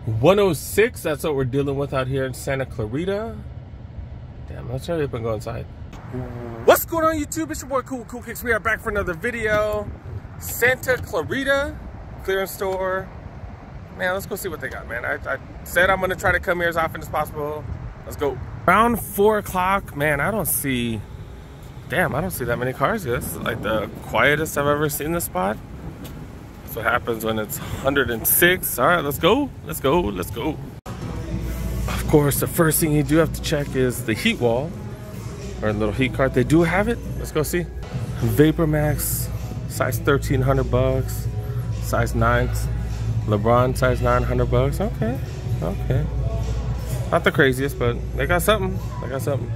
106, that's what we're dealing with out here in Santa Clarita. Damn, let's hurry up and go inside. What's going on YouTube? It's your boy Cool Kicks. We are back for another video. Santa Clarita clearance store. Man, let's go see what they got, man. I said I'm gonna try to come here as often as possible. Let's go. Around 4 o'clock, man, I don't see that many cars here. This is like the quietest I've ever seen this spot. That's what happens when it's 106. All right, let's go. Let's go. Let's go. Of course, the first thing you do have to check is the heat wall or a little heat cart. They do have it. Let's go see. Vapor Max, size 1300 bucks. Size 9, LeBron size 900 bucks. Okay, okay. Not the craziest, but they got something. They got something.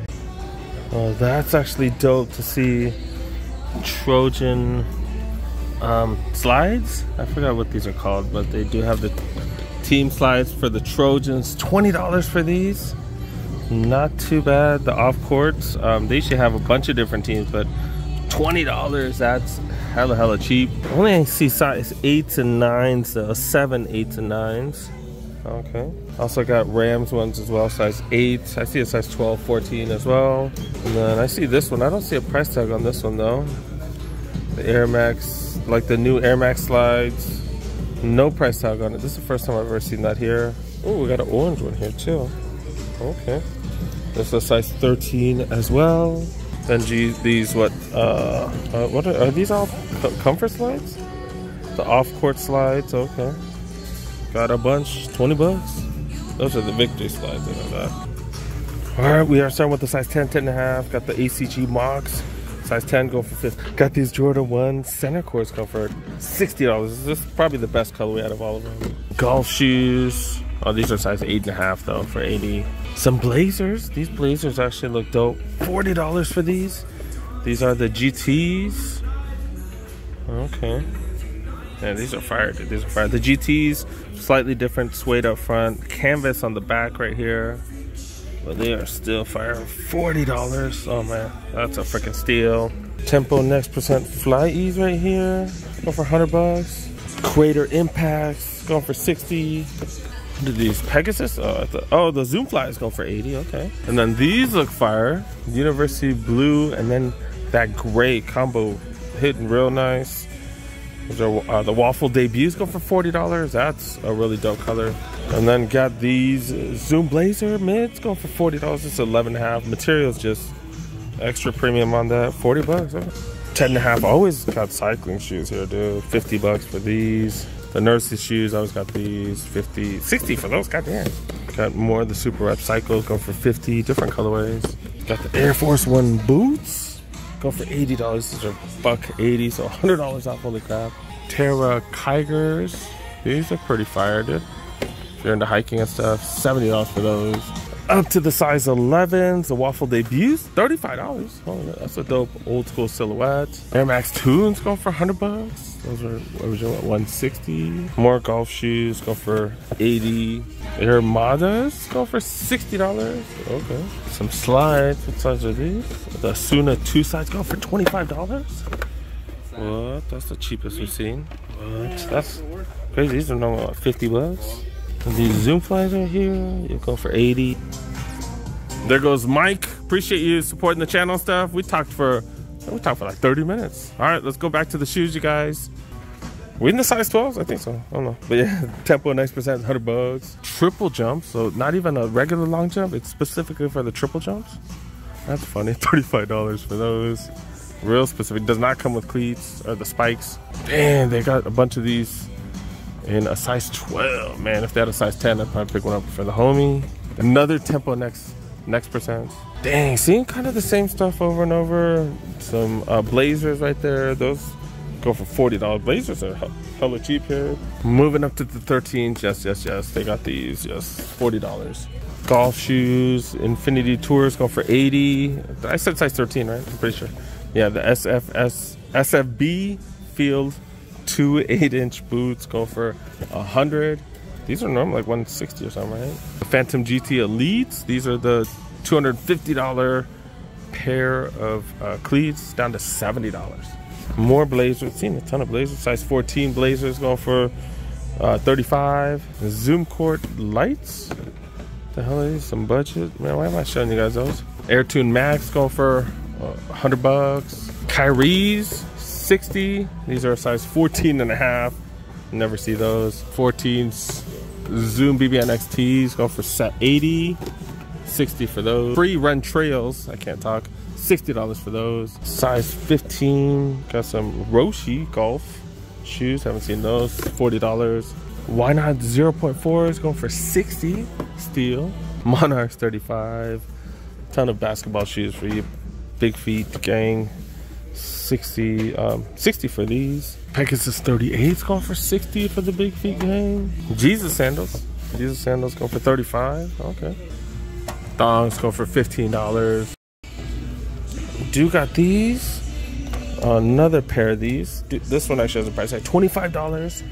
Oh, that's actually dope to see. Trojan slides. I forgot what these are called, but they do have the team slides for the Trojans. $20 for these. Not too bad. The off courts, they usually have a bunch of different teams, but $20, that's hella cheap. Only I see size 8s and 9s though. 7, 8s and 9s. Okay. Also got Rams ones as well, size 8. I see a size 12, 14 as well. And then I see this one. I don't see a price tag on this one though. The Air Max, like the new Air Max slides. No price tag on it. This is the first time I've ever seen that here. Oh, we got an orange one here too. Okay. This is a size 13 as well. Then these what are these all comfort slides? The off-court slides, okay. Got a bunch, 20 bucks. Those are the victory slides, I know that. All right, we are starting with the size 10, 10.5. Got the ACG Mox, size 10 going for 50. Got these Jordan 1 center courts going for $60. This is probably the best colorway out of all of them. Golf shoes. Oh, these are size 8.5 though for 80. Some blazers. These blazers actually look dope. $40 for these. These are the GTs. Okay. Man, these are fire, dude. These are fire. The GTs, slightly different suede up front. Canvas on the back right here. But they are still fire. $40. Oh man, that's a freaking steal. Tempo Next Percent Fly Ease right here. Going for 100 bucks. Crater Impacts going for 60. What are these? Pegasus? Oh, the Zoom Fly is going for 80. Okay. And then these look fire. University Blue and then that gray combo hitting real nice. Those are the Waffle Debuts go for $40. That's a really dope color. And then got these Zoom Blazer mids going for $40. It's 11.5. Materials just extra premium on that. 40 bucks. 10.5. Always got cycling shoes here, dude. 50 bucks for these. The nurses shoes, I always got these. 50, 60 for those. Goddamn. Got more of the Super Rep Cycles going for 50. Different colorways. Got the Air Force One boots. Go for $80. These are $180, so $100 off. Holy crap. Terra Kygers. These are pretty fire, dude. If you're into hiking and stuff, $70 for those. Up to the size 11s, the Waffle Debuts, $35. Oh, that's a dope old school silhouette. Air Max Tunes go for 100 bucks. Those are original at 160. More golf shoes go for 80. Air Madas go for $60. Okay. Some slides. What size are these? The Suna 2 sides go for $25. What? That's the cheapest we've seen. What? That's crazy. These are no 50 bucks. And these Zoom Flies right here, you go for 80. There goes Mike. Appreciate you supporting the channel and stuff. We talked for like 30 minutes. All right, let's go back to the shoes, you guys. We in the size 12s? I think so. I don't know. But yeah, Tempo Next Percent, 100 bucks. Triple jump, so not even a regular long jump. It's specifically for the triple jumps. That's funny. $35 for those. Real specific. Does not come with cleats or the spikes. Damn, they got a bunch of these in a size 12. Man, if they had a size 10, I'd probably pick one up for the homie. Another Tempo Next Percent. Dang, seeing kind of the same stuff over and over. Some blazers right there. Those go for $40. Blazers are hella cheap here. Moving up to the 13s. Yes. They got these. Yes, $40. Golf shoes, Infinity Tours go for 80. I said size 13, right? I'm pretty sure. Yeah, the SFB Field 2 8-inch boots go for 100. These are normally like 160 or something, right? The Phantom GT Elites. These are the $250 pair of cleats down to $70. More blazers. Seen a ton of blazers. Size 14 blazers going for $35. Zoom cord lights. The hell are these? Some budget. Man, why am I showing you guys those? AirTune Max going for $100. Kyrie's $60. These are a size 14.5. Never see those. 14s. Zoom BBN XTs go for $80. $60 for those. Free run trails. I can't talk. $60 for those. Size 15. Got some Roshi golf shoes. Haven't seen those. $40. Why not 0.4s going for $60. Steel. Monarchs $35. Ton of basketball shoes for you big feet gang. $60 for these. Pegasus 38s going for $60 for the big feet gang. Jesus sandals. Jesus sandals go for $35. Okay. Thongs go for $15. Do got these. Another pair of these. This one actually has a price tag. $25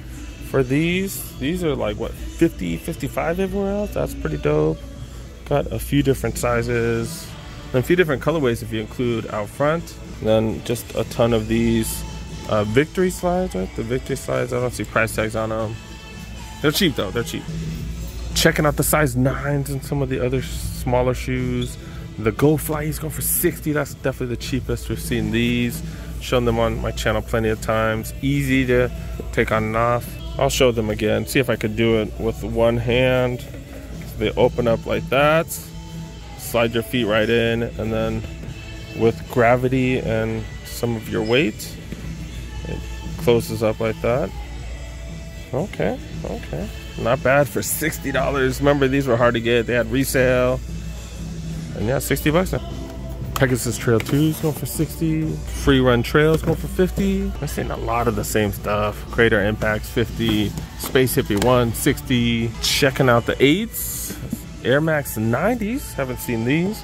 for these. These are like what, 50, 55 everywhere else. That's pretty dope. Got a few different sizes and a few different colorways if you include out front. And then just a ton of these victory slides, right? The victory slides, I don't see price tags on them. They're cheap though, they're cheap. Checking out the size 9s and some of the other smaller shoes. The Go Fly's go for $60. That's definitely the cheapest. We've seen these. Shown them on my channel plenty of times. Easy to take on and off. I'll show them again. See if I could do it with one hand. They open up like that. Slide your feet right in, and then with gravity and some of your weight, it closes up like that. Okay, okay. Not bad for $60. Remember, these were hard to get. They had resale. And yeah, $60 now. Pegasus Trail 2s going for $60. Free Run Trails going for $50. I'm seeing a lot of the same stuff. Crater Impacts $50. Space Hippie 1 $60. Checking out the 8s. Air Max 90s. Haven't seen these.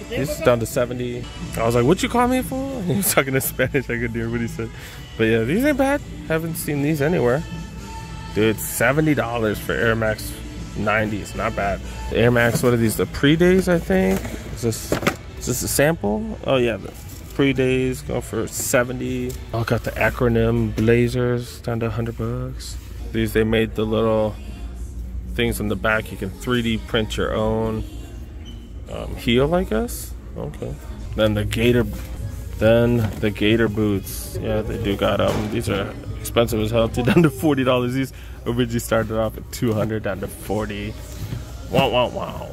This is down to $70. I was like, what you call me for? He was talking in Spanish. I couldn't hear what he said. But yeah, these ain't bad. Haven't seen these anywhere. Dude, $70 for Air Max 90s. Not bad. The Air Max, what are these? The pre-days, I think. Is this a sample? Oh yeah, the pre-days go for $70. Oh, got the acronym Blazers down to $100. These, they made the little things in the back. You can 3D print your own heel, I guess. Okay. Then the Gator boots. Yeah, they do got these are expensive as hell too, down to $40. These originally started off at $200 down to $40. Wow, wow, wow.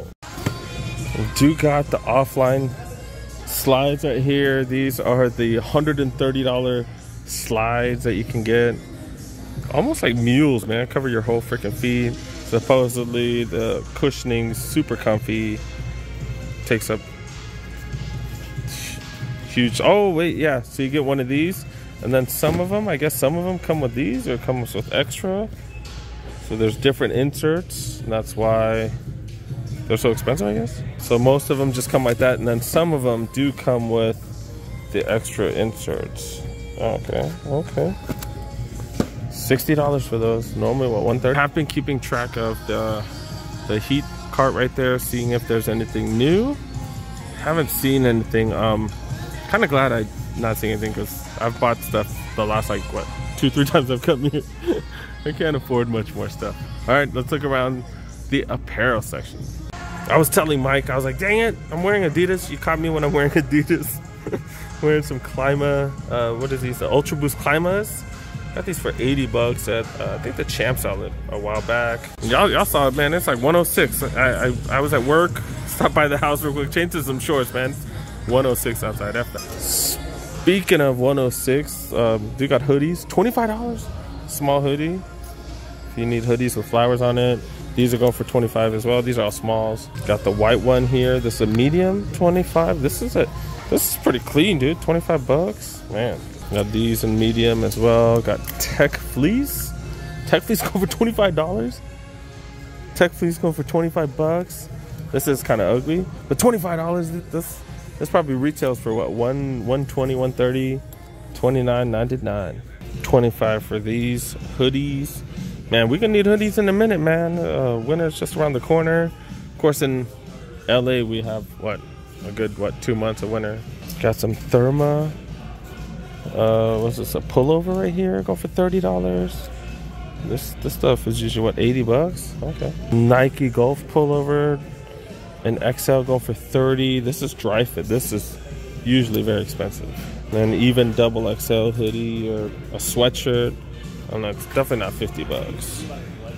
We do got the offline slides right here. These are the $130 slides that you can get. Almost like mules, man. Cover your whole freaking feet. Supposedly the cushioning's super comfy. Takes up huge. Oh wait, yeah. So you get one of these, and then some of them, I guess some of them come with these or comes with extra. So there's different inserts, and that's why they're so expensive, I guess. So most of them just come like that, and then some of them do come with the extra inserts. Okay, okay. $60 for those. Normally, what, $130? I've been keeping track of the heat cart right there, seeing if there's anything new. Haven't seen anything. Kind of glad I'm not seeing anything because I've bought stuff the last, like, what, 2-3 times I've come here. I can't afford much more stuff. All right, let's look around the apparel section. I was telling Mike, I was like, dang it, I'm wearing Adidas. You caught me when I'm wearing Adidas. Wearing some Clima, what is these? The Ultra Boost Climas. Got these for $80 at, I think the Champs outlet a while back. Y'all saw it, man. It's like 106. I was at work, stopped by the house real quick, changed to some shorts, man. 106 outside. Speaking of 106, we got hoodies, $25. Small hoodie. If you need hoodies with flowers on it, these are going for $25 as well. These are all smalls. Got the white one here. This is a medium, $25. This is pretty clean, dude. $25, man. Got these in medium as well. Got Tech Fleece. Tech Fleece go for $25. Tech Fleece go for $25. This is kind of ugly, but $25. This probably retails for what, $120, $130, $29.99. $25 for these hoodies. Man, we're gonna need hoodies in a minute, man. Winter's just around the corner. Of course, in LA we have what, a good 2 months of winter. Got some Therma. What's this, a pullover right here? Go for $30. This stuff is usually what, 80 bucks? Okay. Nike Golf pullover, an XL going for 30. This is dry fit. This is usually very expensive. And even double XL hoodie or a sweatshirt. I don't know, it's definitely not 50 bucks.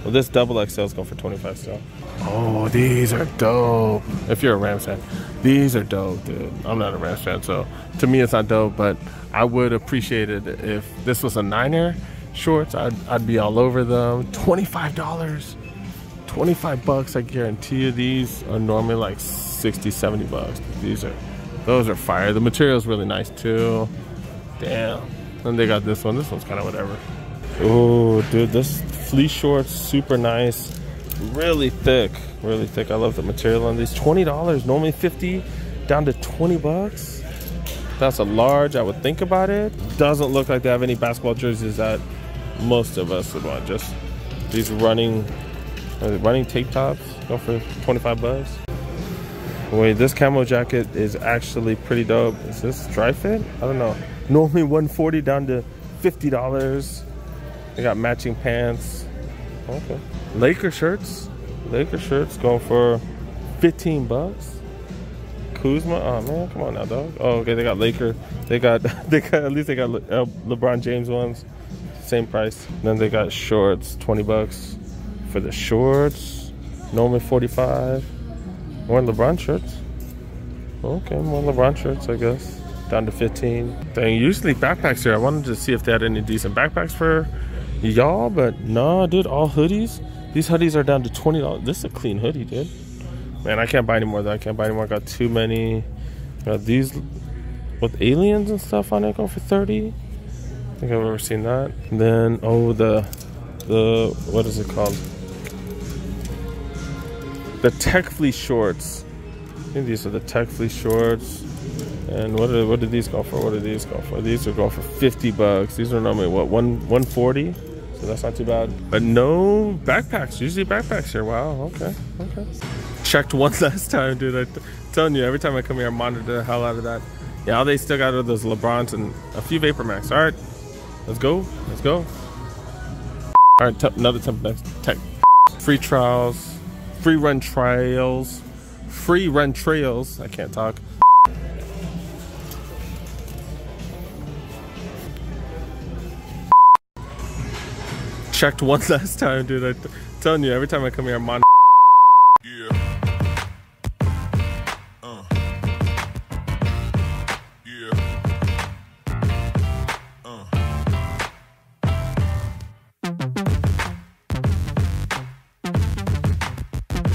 Well, this double XL is going for 25 still. Oh, these are dope. If you're a Rams fan, these are dope, dude. I'm not a Rams fan, so to me it's not dope, but I would appreciate it if this was a Niner shorts. I'd be all over them. $25. 25 bucks, I guarantee you. These are normally like 60, 70 bucks. Those are fire. The material is really nice too. Damn. And they got this one. This one's kind of whatever. Oh, dude, this fleece shorts, super nice. Really thick, really thick. I love the material on these. $20, normally 50, down to 20 bucks. That's a large, I would think about it. Doesn't look like they have any basketball jerseys that most of us would want. Just these running tape tops, go for 25 bucks. Wait, this camo jacket is actually pretty dope. Is this dry fit? I don't know. Normally 140 down to $50. They got matching pants. Okay. Laker shirts going for 15 bucks. Kuzma, oh man, come on now, dog. Oh, okay, they got Laker. They got at least they got LeBron James ones. Same price. Then they got shorts, 20 bucks for the shorts. Normally 45. More LeBron shirts. Okay, more LeBron shirts, I guess. Down to 15. Dang, usually backpacks here. I wanted to see if they had any decent backpacks for y'all, but no, dude, all hoodies. These hoodies are down to $20. This is a clean hoodie, dude. Man, I can't buy any more though. I can't buy any more. I got too many. Got these with aliens and stuff on it going for 30. I think I've ever seen that. And then, oh, the what is it called? The Tech Fleece shorts. I think these are the Tech Fleece shorts. And what do these go for? What do these go for? These are going for 50 bucks. These are normally what, 140? So that's not too bad. But no backpacks. Usually backpacks here. Wow, okay. Checked one last time, dude. I'm telling you, every time I come here, I monitor the hell out of that. Yeah, all they still got are those LeBrons and a few Vapor Max. All right, let's go. All right, another next tech. Free trials, free run trails. I can't talk. Checked one last time, dude. I'm telling you, every time I come here, I'm on.